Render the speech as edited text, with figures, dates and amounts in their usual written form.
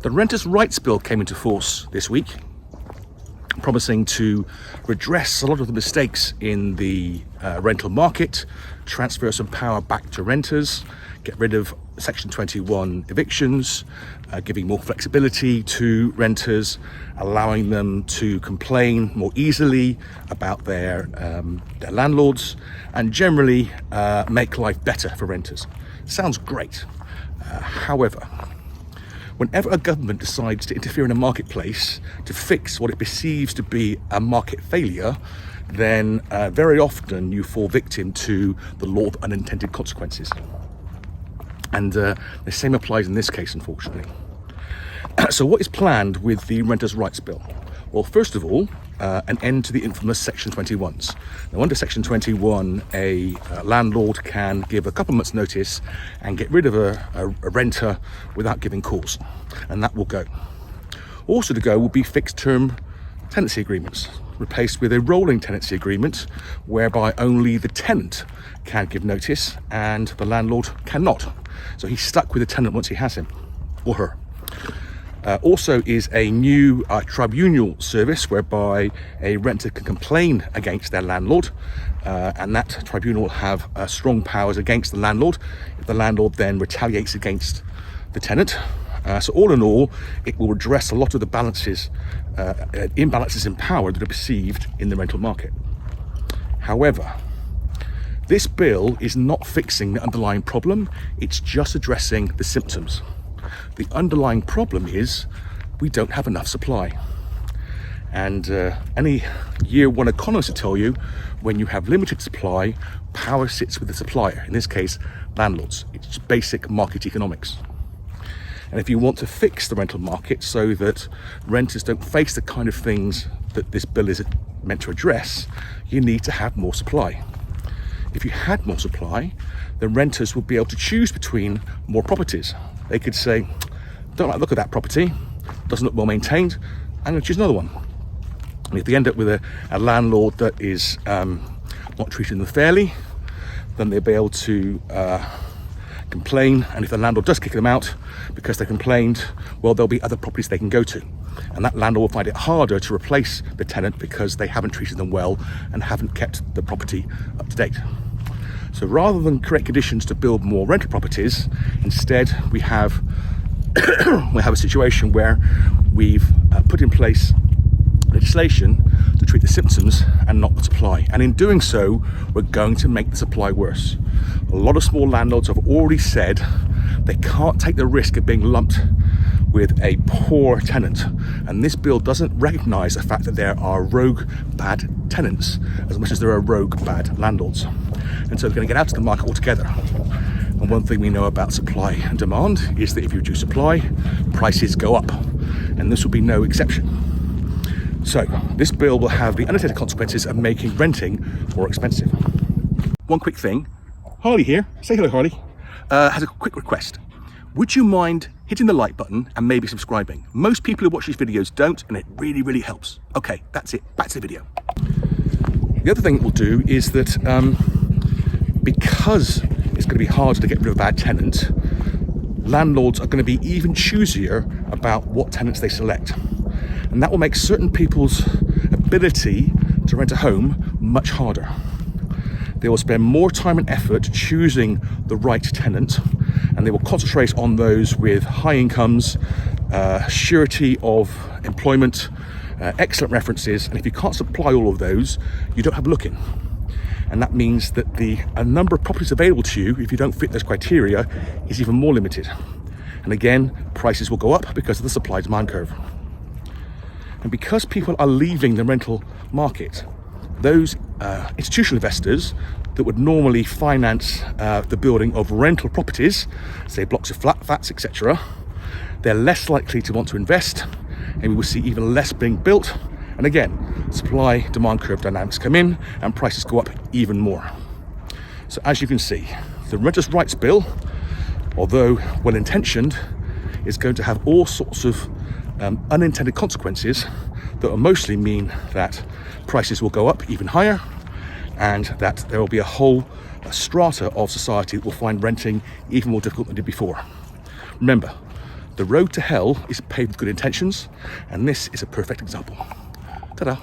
The Renters' Rights Bill came into force this week, promising to redress a lot of the mistakes in the rental market, transfer some power back to renters, get rid of Section 21 evictions, giving more flexibility to renters, allowing them to complain more easily about their landlords, and generally make life better for renters. Sounds great. However, whenever a government decides to interfere in a marketplace to fix what it perceives to be a market failure, then very often you fall victim to the law of unintended consequences. And the same applies in this case, unfortunately. So what is planned with the Renters' Rights Bill? Well, first of all, an end to the infamous Section 21s. Now, under Section 21, a landlord can give a couple of months' notice and get rid of a renter without giving cause, and that will go. Also to go will be fixed-term tenancy agreements, replaced with a rolling tenancy agreement whereby only the tenant can give notice and the landlord cannot. So he's stuck with the tenant once he has him or her. Also is a new tribunal service whereby a renter can complain against their landlord, and that tribunal will have strong powers against the landlord if the landlord then retaliates against the tenant. So all in all, it will address a lot of the imbalances in power that are perceived in the rental market. However, this bill is not fixing the underlying problem, it's just addressing the symptoms. The underlying problem is we don't have enough supply. And any year one economist will tell you, when you have limited supply, power sits with the supplier, in this case, landlords. It's basic market economics. And if you want to fix the rental market so that renters don't face the kind of things that this bill is meant to address, you need to have more supply. If you had more supply, then renters would be able to choose between more properties. They could say, don't like the look of that property, doesn't look well maintained, I'm going to choose another one. And if they end up with a landlord that is not treating them fairly, then they'll be able to complain, and if the landlord does kick them out because they complained, well, there'll be other properties they can go to, and that landlord will find it harder to replace the tenant because they haven't treated them well and haven't kept the property up to date. So rather than create conditions to build more rental properties, instead we have a situation where we've put in place legislation to treat the symptoms and not the supply. And in doing so, we're going to make the supply worse. A lot of small landlords have already said they can't take the risk of being lumped with a poor tenant. And this bill doesn't recognise the fact that there are rogue bad tenants as much as there are rogue bad landlords. And so they're going to get out of the market altogether. And one thing we know about supply and demand is that if you reduce supply, prices go up. And this will be no exception. So this bill will have the unintended consequences of making renting more expensive. One quick thing, Harley here, say hello Harley, has a quick request. Would you mind hitting the like button and maybe subscribing? Most people who watch these videos don't, and it really, really helps. Okay, that's it, back to the video. The other thing it will do is that because it's going to be harder to get rid of a bad tenant, landlords are going to be even choosier about what tenants they select. And that will make certain people's ability to rent a home much harder. They will spend more time and effort choosing the right tenant, and they will concentrate on those with high incomes, surety of employment, excellent references, and if you can't supply all of those, you don't have a look in. And that means that the number of properties available to you, if you don't fit those criteria, is even more limited. And again, prices will go up because of the supply-demand curve. And because people are leaving the rental market, those institutional investors that would normally finance the building of rental properties, say blocks of flats, etc., they're less likely to want to invest, and we will see even less being built. And again, supply-demand curve dynamics come in and prices go up even more. So as you can see, the Renters' Rights Bill, although well-intentioned, is going to have all sorts of unintended consequences that will mostly mean that prices will go up even higher, and that there will be a whole strata of society that will find renting even more difficult than it did before. Remember, The road to hell is paved with good intentions, and this is a perfect example. Ta-da.